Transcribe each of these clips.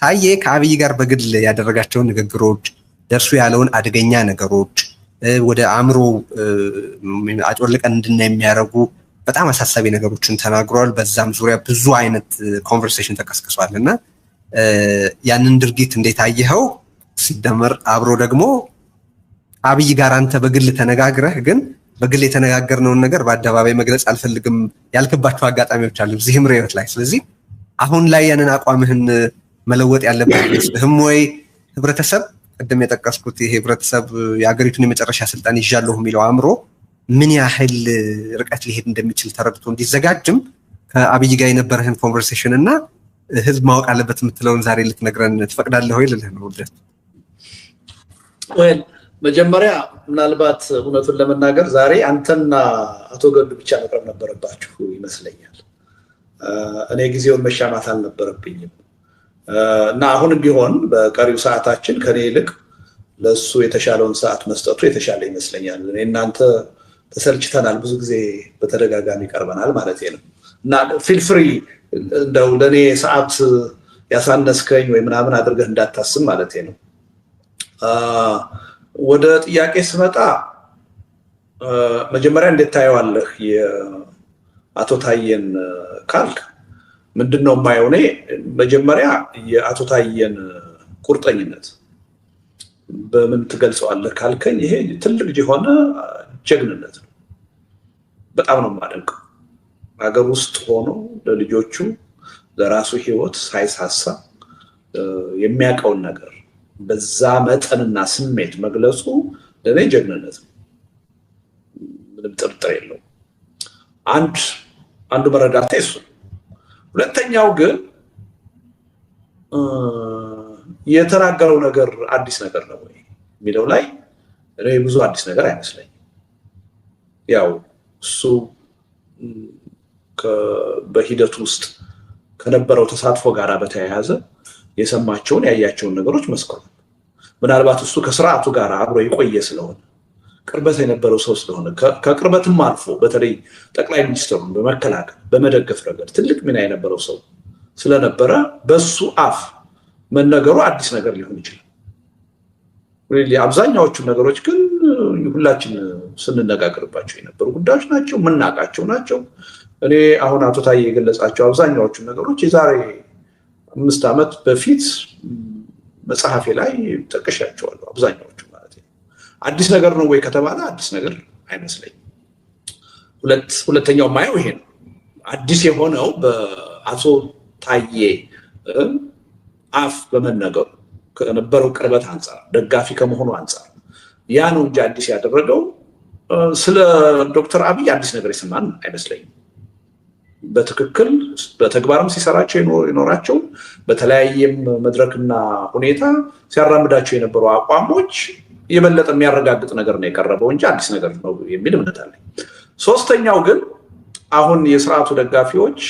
ታዬ ከአብይ ጋር በግል ያደረጋቸውን ንግግሮች ደርሱ ያለውን አደገኛ ነገሮች ወደ አእምሮ አጮልቀን እንድናይ የሚያደርጉ በጣም አሳሳቢ ነገሮችን ተናግሯል። በዛም ዙሪያ ብዙ አይነት ኮንቨርሴሽን ተቀስቅሷል እና ያንን ድርጊት እንዴት አየኸው? ሲደመር አብሮ ደግሞ አብይ ጋር አንተ በግል ተነጋግረህ ግን በግል የተነጋገርነውን ነገር በአደባባይ መግለጽ አልፈልግም ያልክባቸው አጋጣሚዎች አሉ እዚህም ርዕዮት ላይ። ስለዚህ አሁን ላይ ያንን አቋምህን መለወጥ ያለበት ይመስልህም ወይ? ህብረተሰብ ቅድም የጠቀስኩት ይሄ ህብረተሰብ የሀገሪቱን የመጨረሻ ስልጣን ይዣለሁ የሚለው አእምሮ ምን ያህል ርቀት ሊሄድ እንደሚችል ተረድቶ እንዲዘጋጅም ከአብይ ጋር የነበረህን ኮንቨርሴሽን እና ህዝብ ማወቅ አለበት የምትለውን ዛሬ ልትነግረን ትፈቅዳለህ ወይ ልልህ ነው። ወይ መጀመሪያ ምናልባት እውነቱን ለመናገር ዛሬ አንተና አቶ ገዱ ብቻ መቅረብ ነበረባችሁ ይመስለኛል። እኔ ጊዜውን መሻማት አልነበረብኝም እና አሁንም ቢሆን በቀሪው ሰዓታችን ከኔ ይልቅ ለሱ የተሻለውን ሰዓት መስጠቱ የተሻለ ይመስለኛል። እኔ እናንተ ተሰልችተናል፣ ብዙ ጊዜ በተደጋጋሚ ቀርበናል ማለት ነው እና ፊል ፍሪ እንደው ለኔ ሰዓት ያሳነስከኝ ወይ ምናምን አድርገህ እንዳታስብ ማለት ነው። ወደ ጥያቄ ስመጣ መጀመሪያ እንዴት ታየዋለህ የአቶ ታዬን ካልክ ምንድነው የማየው? እኔ መጀመሪያ የአቶ ታዬን ቁርጠኝነት በምን ትገልጸዋለህ ካልከኝ ይሄ ትልቅ የሆነ ጀግንነት ነው። በጣም ነው የማደንቀው። ሀገር ውስጥ ሆኖ ለልጆቹ ለራሱ ህይወት ሳይሳሳ የሚያውቀውን ነገር በዛ መጠንና ስሜት መግለጹ ለኔ ጀግንነት ነው፣ ምንም ጥርጥር የለውም። አንዱ መረዳቴ እሱ። ሁለተኛው ግን የተናገረው ነገር አዲስ ነገር ነው ወይ የሚለው ላይ እኔ ብዙ አዲስ ነገር አይመስለኝም። ያው እሱ በሂደቱ ውስጥ ከነበረው ተሳትፎ ጋር በተያያዘ የሰማቸውን ያያቸውን ነገሮች መስክሯል። ምናልባት እሱ ከስርዓቱ ጋር አብሮ የቆየ ስለሆነ ቅርበት የነበረው ሰው ስለሆነ ከቅርበትም አልፎ በተለይ ጠቅላይ ሚኒስትሩን በመከላከል በመደገፍ ረገድ ትልቅ ሚና የነበረው ሰው ስለነበረ በሱ አፍ መነገሩ አዲስ ነገር ሊሆን ይችላል። አብዛኛዎቹ ነገሮች ግን ሁላችን ስንነጋገርባቸው የነበሩ ጉዳዮች ናቸው፣ የምናውቃቸው ናቸው። እኔ አሁን አቶ ታዬ የገለጻቸው አብዛኛዎቹ ነገሮች የዛሬ 5 ዓመት በፊት መጽሐፌ ላይ ጠቅሻቸዋለሁ፣ አብዛኛዎቹ ማለት ነው። አዲስ ነገር ነው ወይ ከተባለ አዲስ ነገር አይመስለኝም። ሁለተኛው ማየው ይሄ ነው። አዲስ የሆነው በአቶ ታዬ አፍ በመነገሩ ከነበረው ቅርበት አንጻር ደጋፊ ከመሆኑ አንጻር ያ ነው እንጂ አዲስ ያደረገው ስለ ዶክተር አብይ አዲስ ነገር ይሰማን አይመስለኝም። በትክክል በተግባርም ሲሰራቸው ይኖራቸው በተለያየም መድረክና ሁኔታ ሲያራምዳቸው የነበሩ አቋሞች የበለጠ የሚያረጋግጥ ነገር ነው የቀረበው እንጂ አዲስ ነገር ነው የሚል እምነት አለኝ። ሶስተኛው ግን አሁን የስርዓቱ ደጋፊዎች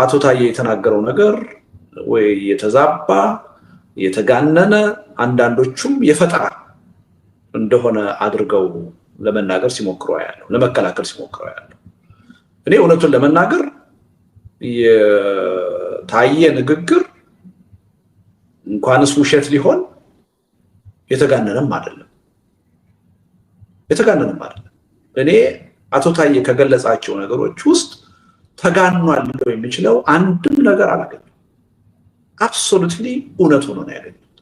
አቶ ታዬ የተናገረው ነገር ወይ የተዛባ የተጋነነ አንዳንዶቹም የፈጠራ እንደሆነ አድርገው ለመናገር ሲሞክሩ ያለው ለመከላከል ሲሞክሩ ያለው እኔ እውነቱን ለመናገር የታዬ ንግግር እንኳንስ ውሸት ሊሆን የተጋነነም አይደለም። እኔ አቶ ታዬ ከገለጻቸው ነገሮች ውስጥ ተጋኗል ሊለው የሚችለው አንድም ነገር አላገኘም። አብሶሉትሊ እውነት ሆኖ ነው ያገኘሁት።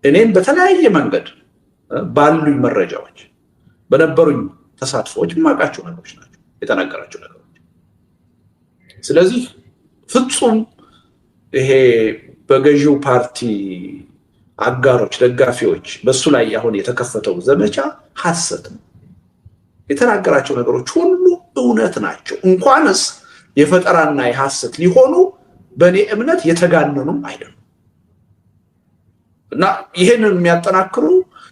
እኔም በተለያየ መንገድ ባሉኝ መረጃዎች በነበሩኝ ተሳትፎዎች የማውቃቸው ነገሮች ናቸው የተናገራቸው ነገሮች። ስለዚህ ፍጹም ይሄ በገዢው ፓርቲ አጋሮች ደጋፊዎች በሱ ላይ አሁን የተከፈተው ዘመቻ ሐሰት ነው። የተናገራቸው ነገሮች ሁሉ እውነት ናቸው። እንኳንስ የፈጠራና የሐሰት ሊሆኑ በእኔ እምነት የተጋነኑም አይደሉም። እና ይሄንን የሚያጠናክሩ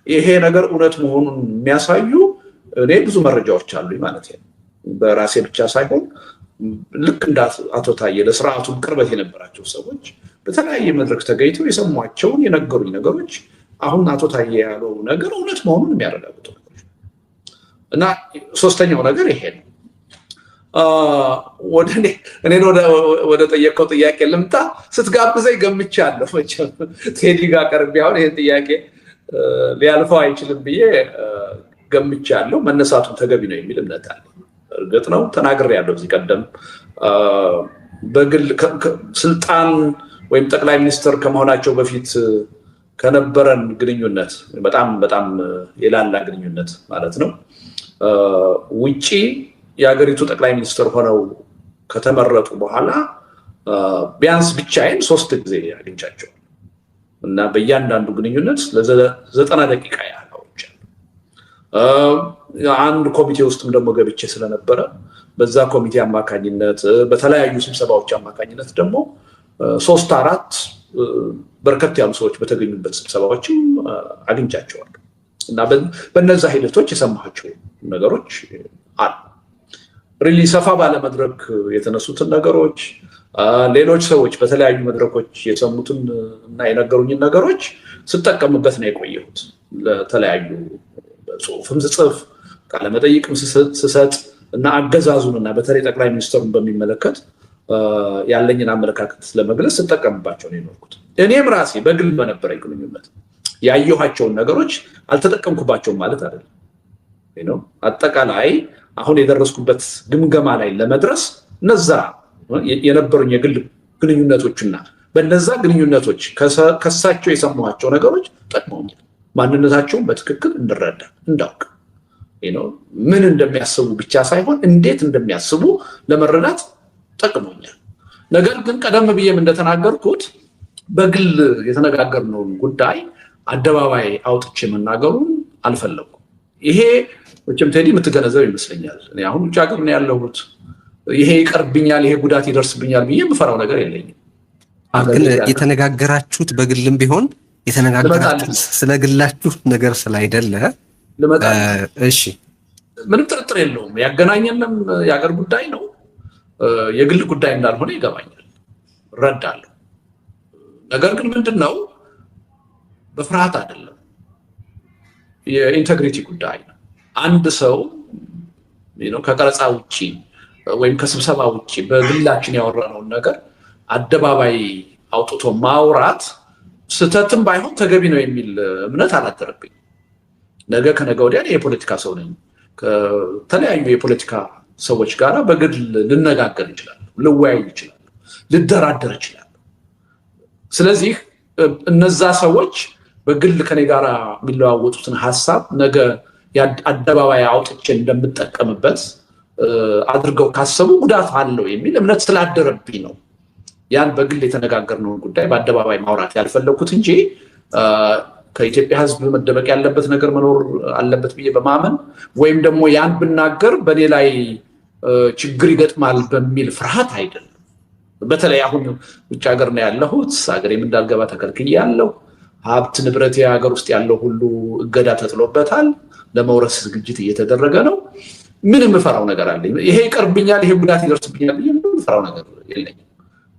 ይሄ ነገር እውነት መሆኑን የሚያሳዩ እኔ ብዙ መረጃዎች አሉኝ ማለት ነው። በራሴ ብቻ ሳይሆን ልክ እንደ አቶ ታዬ ለስርዓቱም ቅርበት የነበራቸው ሰዎች በተለያየ መድረክ ተገኝተው የሰሟቸውን የነገሩኝ ነገሮች አሁን አቶ ታዬ ያለው ነገር እውነት መሆኑን የሚያረጋግጡ ነገሮች እና ሶስተኛው ነገር ይሄ ነው። እኔን ወደ ጠየቀው ጥያቄ ልምጣ። ስትጋብዘኝ ገምቻለሁ መቼም ቴዲ ጋር ቀርቤ አሁን ይሄን ጥያቄ ሊያልፈው አይችልም ብዬ ገምቻለሁ። መነሳቱን ተገቢ ነው የሚል እምነት አለ። እርግጥ ነው ተናግሬያለሁ እዚህ ቀደም በግል ስልጣን ወይም ጠቅላይ ሚኒስትር ከመሆናቸው በፊት ከነበረን ግንኙነት በጣም የላላ ግንኙነት ማለት ነው ውጪ የሀገሪቱ ጠቅላይ ሚኒስትር ሆነው ከተመረጡ በኋላ ቢያንስ ብቻዬን 3 ጊዜ አግኝቻቸዋለሁ እና በእያንዳንዱ ግንኙነት ለ90 ደቂቃ ያህል አውርቻለሁ። አንድ ኮሚቴ ውስጥም ደግሞ ገብቼ ስለነበረ በዛ ኮሚቴ አማካኝነት በተለያዩ ስብሰባዎች አማካኝነት ደግሞ 3-4 በርከት ያሉ ሰዎች በተገኙበት ስብሰባዎችም አግኝቻቸዋለሁ እና በነዛ ሂደቶች የሰማኋቸው ነገሮች አሉ። ሪሊ ሰፋ ባለ መድረክ የተነሱትን ነገሮች ሌሎች ሰዎች በተለያዩ መድረኮች የሰሙትን እና የነገሩኝን ነገሮች ስጠቀምበት ነው የቆየሁት። ለተለያዩ ጽሁፍም ስጽፍ ቃለመጠይቅም ስሰጥ እና አገዛዙን እና በተለይ ጠቅላይ ሚኒስትሩን በሚመለከት ያለኝን አመለካከት ለመግለጽ ስጠቀምባቸው ነው የኖርኩት። እኔም ራሴ በግል በነበረኝ ግንኙነት ያየኋቸውን ነገሮች አልተጠቀምኩባቸውም ማለት አይደለም። አጠቃላይ አሁን የደረስኩበት ግምገማ ላይ ለመድረስ እነዛ የነበሩኝ የግል ግንኙነቶችና በነዛ ግንኙነቶች ከሳቸው የሰማኋቸው ነገሮች ጠቅመውኛል። ማንነታቸውን በትክክል እንድረዳ እንዳውቅ ምን እንደሚያስቡ ብቻ ሳይሆን እንዴት እንደሚያስቡ ለመረዳት ጠቅመውኛል። ነገር ግን ቀደም ብዬም እንደተናገርኩት በግል የተነጋገርነውን ጉዳይ አደባባይ አውጥቼ መናገሩን አልፈለኩም። ይሄ ወጭም ቴዲ የምትገነዘብ ይመስለኛል። እኔ አሁን ውጭ ሀገር ነው ያለሁት። ይሄ ይቀርብኛል፣ ይሄ ጉዳት ይደርስብኛል ብዬ የምፈራው ነገር የለኝም። ግን የተነጋገራችሁት በግልም ቢሆን የተነጋገራችሁት ስለግላችሁ ነገር ስላይደለ እሺ፣ ምንም ጥርጥር የለውም። ያገናኘንም የሀገር ጉዳይ ነው፣ የግል ጉዳይ እንዳልሆነ ይገባኛል፣ እረዳለሁ። ነገር ግን ምንድነው በፍርሃት አይደለም፣ የኢንቴግሪቲ ጉዳይ ነው። አንድ ሰው ከቀረጻ ውጪ ወይም ከስብሰባ ውጪ በግላችን ያወራነውን ነገር አደባባይ አውጥቶ ማውራት ስህተትም ባይሆን ተገቢ ነው የሚል እምነት አላደረብኝ። ነገ ከነገ ወዲያ የፖለቲካ ሰው ነኝ። ከተለያዩ የፖለቲካ ሰዎች ጋር በግል ልነጋገር ይችላል፣ ልወያይ ይችላል፣ ልደራደር ይችላል። ስለዚህ እነዛ ሰዎች በግል ከኔ ጋር የሚለዋወጡትን ሀሳብ ነገ አደባባይ አውጥቼ እንደምጠቀምበት አድርገው ካሰቡ ጉዳት አለው የሚል እምነት ስላደረብኝ ነው ያን በግል የተነጋገርነውን ጉዳይ በአደባባይ ማውራት ያልፈለኩት እንጂ ከኢትዮጵያ ሕዝብ መደበቅ ያለበት ነገር መኖር አለበት ብዬ በማመን ወይም ደግሞ ያን ብናገር በኔ ላይ ችግር ይገጥማል በሚል ፍርሃት አይደለም። በተለይ አሁን ውጭ ሀገር ነው ያለሁት፣ ሀገሬም እንዳልገባ ተከልክያለሁ። ሀብት ንብረት የሀገር ውስጥ ያለው ሁሉ እገዳ ተጥሎበታል። ለመውረስ ዝግጅት እየተደረገ ነው። ምን የምፈራው ነገር አለኝ? ይሄ ይቀርብኛል፣ ይሄ ጉዳት ይደርስብኛል ብዬ የምፈራው ነገር የለኝም።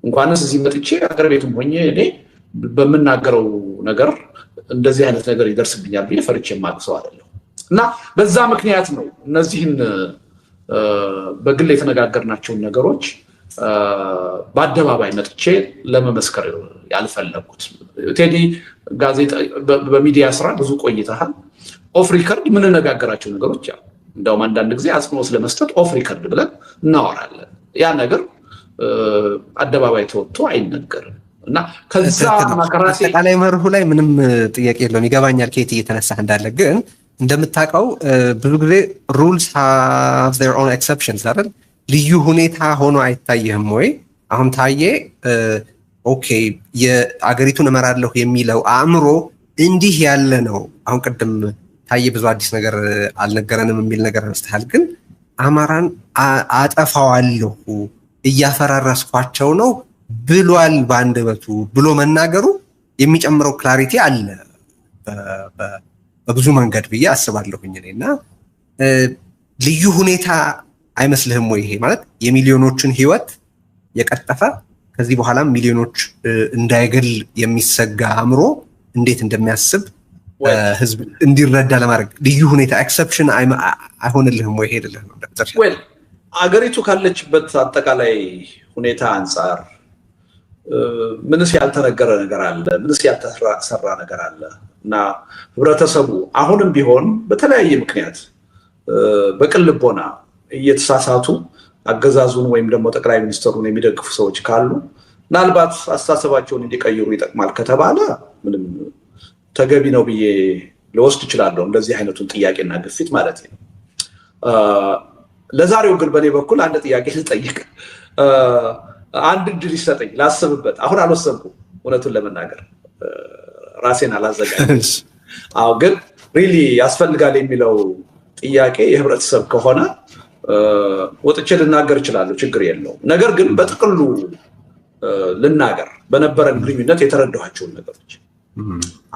እንኳንስ እዚህ መጥቼ ሀገር ቤቱም ሆኜ እኔ በምናገረው ነገር እንደዚህ አይነት ነገር ይደርስብኛል ብዬ ፈርቼ የማቅሰው አይደለም እና በዛ ምክንያት ነው እነዚህን በግል የተነጋገርናቸውን ነገሮች በአደባባይ መጥቼ ለመመስከር ያልፈለኩት። ቴዲ ጋዜጣ በሚዲያ ስራ ብዙ ቆይተሃል። ኦፍ ሪከርድ የምንነጋገራቸው ነገሮች አሉ። እንደውም አንዳንድ ጊዜ አጽንኦት ለመስጠት ኦፍ ሪከርድ ብለን እናወራለን። ያ ነገር አደባባይ ተወጥቶ አይነገርም እና ከዛ ማከራሴ አጠቃላይ መርሁ ላይ ምንም ጥያቄ የለውም። ይገባኛል ከየት እየተነሳህ እንዳለ። ግን እንደምታውቀው ብዙ ጊዜ rules have their own exceptions አይደል? ልዩ ሁኔታ ሆኖ አይታየህም ወይ? አሁን ታዬ ኦኬ የአገሪቱን እመራለሁ የሚለው አእምሮ እንዲህ ያለ ነው። አሁን ቅድም ታዬ ብዙ አዲስ ነገር አልነገረንም የሚል ነገር አንስተሃል። ግን አማራን አጠፋዋለሁ እያፈራረስኳቸው ነው ብሏል በአንደበቱ ብሎ መናገሩ የሚጨምረው ክላሪቲ አለ በብዙ መንገድ ብዬ አስባለሁኝ እኔና ልዩ ሁኔታ አይመስልህም ወይ? ይሄ ማለት የሚሊዮኖችን ህይወት የቀጠፈ ከዚህ በኋላም ሚሊዮኖች እንዳይገል የሚሰጋ አእምሮ እንዴት እንደሚያስብ ህዝብ እንዲረዳ ለማድረግ ልዩ ሁኔታ ኤክሰፕሽን አይሆንልህም ወይ? ሄድልህ ነው አገሪቱ ካለችበት አጠቃላይ ሁኔታ አንፃር ምንስ ያልተነገረ ነገር አለ? ምንስ ያልተሰራ ነገር አለ? እና ህብረተሰቡ አሁንም ቢሆን በተለያየ ምክንያት በቅን ልቦና እየተሳሳቱ አገዛዙን ወይም ደግሞ ጠቅላይ ሚኒስትሩን የሚደግፉ ሰዎች ካሉ ምናልባት አስተሳሰባቸውን እንዲቀይሩ ይጠቅማል ከተባለ ምንም ተገቢ ነው ብዬ ልወስድ እችላለሁ። እንደዚህ አይነቱን ጥያቄና ግፊት ማለት ነው። ለዛሬው ግን በኔ በኩል አንድ ጥያቄ ልጠይቅ። አንድ እድል ይሰጠኝ ላስብበት። አሁን አልወሰንኩም፣ እውነቱን ለመናገር ራሴን አላዘጋጅም። አዎ ግን ሪሊ ያስፈልጋል የሚለው ጥያቄ የህብረተሰብ ከሆነ ወጥቼ ልናገር እችላለሁ፣ ችግር የለውም። ነገር ግን በጥቅሉ ልናገር በነበረን ግንኙነት የተረዳኋቸውን ነገሮች።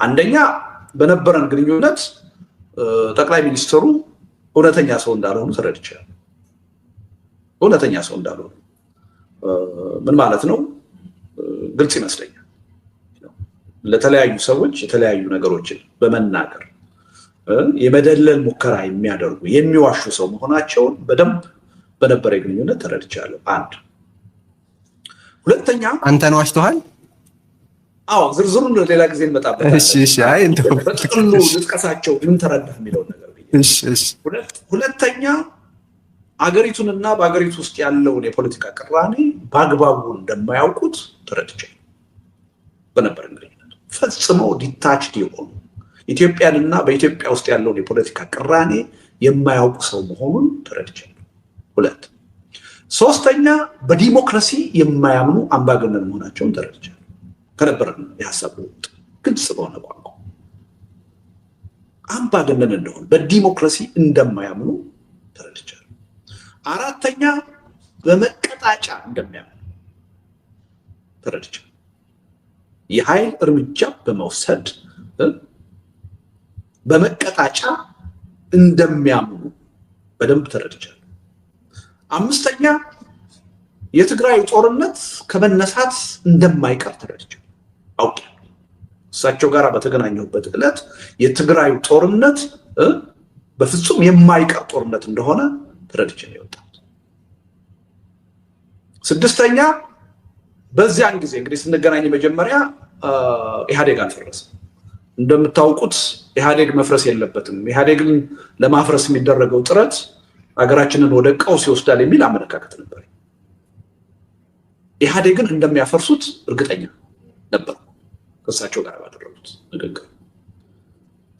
አንደኛ በነበረን ግንኙነት ጠቅላይ ሚኒስትሩ እውነተኛ ሰው እንዳልሆኑ ተረድቻለሁ። እውነተኛ ሰው እንዳልሆኑ ምን ማለት ነው? ግልጽ ይመስለኛል። ለተለያዩ ሰዎች የተለያዩ ነገሮችን በመናገር የመደለል ሙከራ የሚያደርጉ የሚዋሹ ሰው መሆናቸውን በደንብ በነበረ ግንኙነት ተረድቻለሁ። አንድ ሁለተኛ አንተን ዋሽተዋል? አዎ ዝርዝሩን ሌላ ጊዜ እንመጣበታለን። እሺ አይ እንደው በጥቅሉ ልጥቀሳቸው ምን ተረዳህ የሚለውን ነገር። እሺ ሁለተኛ አገሪቱንና በአገሪቱ ውስጥ ያለውን የፖለቲካ ቅራኔ በአግባቡ እንደማያውቁት ተረድቻለሁ። በነበረን ግንኙነት ፈጽመው ዲታችድ የሆኑ ኢትዮጵያንና በኢትዮጵያ ውስጥ ያለውን የፖለቲካ ቅራኔ የማያውቁ ሰው መሆኑን ተረድቻለሁ። ሁለት ሶስተኛ በዲሞክራሲ የማያምኑ አምባገነን መሆናቸውን ተረድቻለሁ። ከነበረን የሀሳብ ልውውጥ ግልጽ በሆነ ቋንቋ አምባገነን እንደሆነ በዲሞክራሲ እንደማያምኑ ተረድቻለሁ። አራተኛ በመቀጣጫ እንደሚያምኑ ተረድቻለሁ። የኃይል እርምጃ በመውሰድ በመቀጣጫ እንደሚያምኑ በደንብ ተረድቻለሁ። አምስተኛ የትግራይ ጦርነት ከመነሳት እንደማይቀር ተረድቻለሁ። አውቄያለሁ። እሳቸው ጋር በተገናኘሁበት ዕለት የትግራይ ጦርነት በፍጹም የማይቀር ጦርነት እንደሆነ ተረድቼ ነው የወጣሁት። ስድስተኛ በዚያን ጊዜ እንግዲህ ስንገናኝ መጀመሪያ ኢህአዴግ አልፈረሰም። እንደምታውቁት ኢህአዴግ መፍረስ የለበትም፣ ኢህአዴግን ለማፍረስ የሚደረገው ጥረት ሀገራችንን ወደ ቀውስ ይወስዳል የሚል አመለካከት ነበር። ኢህአዴግን እንደሚያፈርሱት እርግጠኛ ነበር ከእሳቸው ጋር ባደረጉት ንግግር።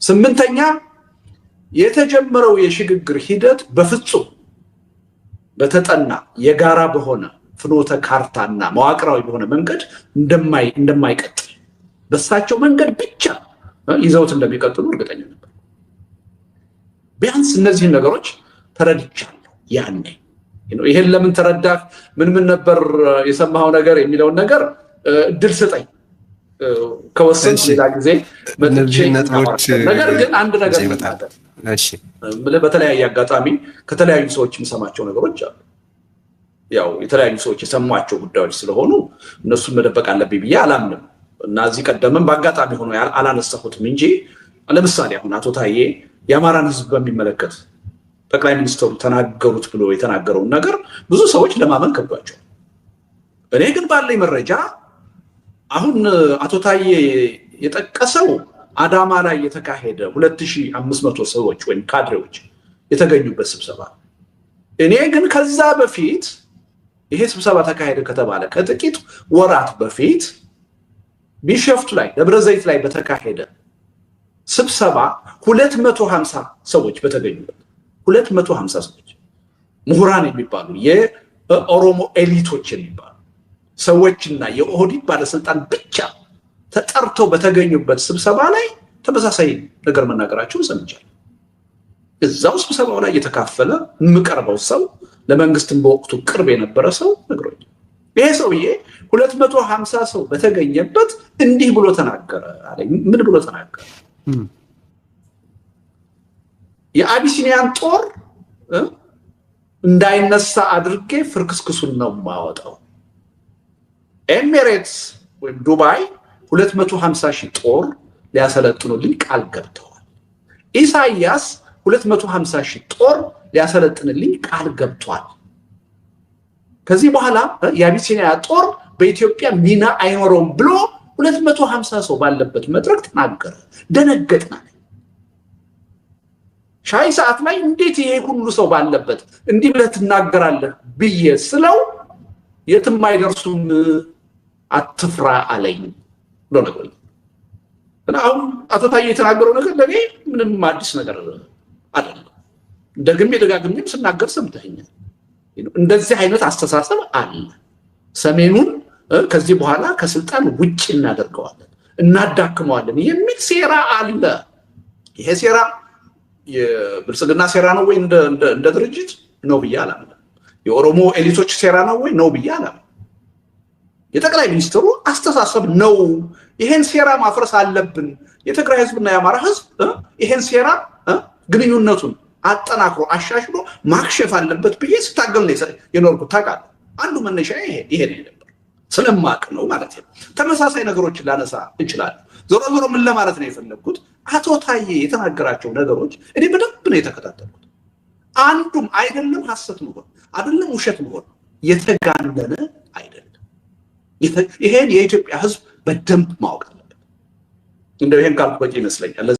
ስምንተኛ የተጀመረው የሽግግር ሂደት በፍጹም በተጠና የጋራ በሆነ ፍኖተ ካርታና መዋቅራዊ በሆነ መንገድ እንደማይቀጥል በእሳቸው መንገድ ብቻ ይዘውት እንደሚቀጥሉ እርግጠኛ ነበር። ቢያንስ እነዚህን ነገሮች ተረድቻለሁ ያኔ። ይሄን ለምን ተረዳህ፣ ምን ነበር የሰማኸው ነገር የሚለውን ነገር እድል ስጠኝ ከወሰን ሌላ ጊዜ ነገር ግን አንድ ነገር በተለያየ አጋጣሚ ከተለያዩ ሰዎች የምሰማቸው ነገሮች አሉ። ያው የተለያዩ ሰዎች የሰሟቸው ጉዳዮች ስለሆኑ እነሱን መደበቅ አለብኝ ብዬ አላምንም እና እዚህ ቀደምም በአጋጣሚ ሆኖ አላነሳሁትም እንጂ ለምሳሌ አሁን አቶ ታዬ የአማራን ሕዝብ በሚመለከት ጠቅላይ ሚኒስትሩ ተናገሩት ብሎ የተናገረውን ነገር ብዙ ሰዎች ለማመን ከብዷቸው፣ እኔ ግን ባለኝ መረጃ አሁን አቶ ታዬ የጠቀሰው አዳማ ላይ የተካሄደ 2500 ሰዎች ወይም ካድሬዎች የተገኙበት ስብሰባ። እኔ ግን ከዛ በፊት ይሄ ስብሰባ ተካሄደ ከተባለ ከጥቂት ወራት በፊት ቢሸፍቱ ላይ ደብረ ዘይት ላይ በተካሄደ ስብሰባ 250 ሰዎች በተገኙበት 250 ሰዎች ምሁራን የሚባሉ የኦሮሞ ኤሊቶች የሚባሉ ሰዎችና የኦህዴድ ባለስልጣን ብቻ ተጠርተው በተገኙበት ስብሰባ ላይ ተመሳሳይ ነገር መናገራቸውን ሰምቻለሁ። እዛው ስብሰባው ላይ የተካፈለ የምቀርበው ሰው ለመንግስትም በወቅቱ ቅርብ የነበረ ሰው ነግሮኛል። ይሄ ሰውዬ 250 ሰው በተገኘበት እንዲህ ብሎ ተናገረ አለኝ። ምን ብሎ ተናገረ? የአቢሲኒያን ጦር እንዳይነሳ አድርጌ ፍርክስክሱን ነው ማወጣው። ኤሚሬትስ ወይም ዱባይ 250,000 ጦር ሊያሰለጥኑልኝ ቃል ገብተዋል። ኢሳያስ 250,000 ጦር ሊያሰለጥንልኝ ቃል ገብቷል። ከዚህ በኋላ የአቢሲኒያ ጦር በኢትዮጵያ ሚና አይኖረውም ብሎ 250 ሰው ባለበት መድረክ ተናገረ። ደነገጥና ሻይ ሰዓት ላይ እንዴት ይሄ ሁሉ ሰው ባለበት እንዲህ ብለህ ትናገራለህ ብዬ ስለው የትም አይደርሱም አትፍራ አለኝ ብሎ ነገር እና አሁን አቶ ታዬ የተናገረው ነገር ለኔ ምንም አዲስ ነገር አይደለም። ደጋግሜም ስናገር ሰምተኸኛል። እንደዚህ አይነት አስተሳሰብ አለ። ሰሜኑን ከዚህ በኋላ ከስልጣን ውጭ እናደርገዋለን፣ እናዳክመዋለን የሚል ሴራ አለ። ይሄ ሴራ የብልጽግና ሴራ ነው ወይ እንደ ድርጅት ነው ብዬ አላምንም። የኦሮሞ ኤሊቶች ሴራ ነው ወይ ነው ብዬ አላምንም። የጠቅላይ ሚኒስትሩ አስተሳሰብ ነው። ይሄን ሴራ ማፍረስ አለብን። የትግራይ ህዝብና የአማራ ህዝብ ይሄን ሴራ ግንኙነቱን አጠናክሮ አሻሽሎ ማክሸፍ አለበት ብዬ ስታገል ነው የኖርኩት። ታውቃለህ፣ አንዱ መነሻ ይሄ ነበር። ስለማቅ ነው ማለት ነው። ተመሳሳይ ነገሮችን ላነሳ እንችላለን። ዞሮ ምን ለማለት ነው የፈለግኩት፣ አቶ ታዬ የተናገራቸው ነገሮች እኔ በደንብ ነው የተከታተልኩት። አንዱም አይደለም ሐሰት መሆን አይደለም ውሸት መሆን የተጋነነ አይደለም። ይሄን የኢትዮጵያ ህዝብ በደንብ ማወቅ አለበት። እንደው ይሄን ካልኩ በቂ ይመስለኛል።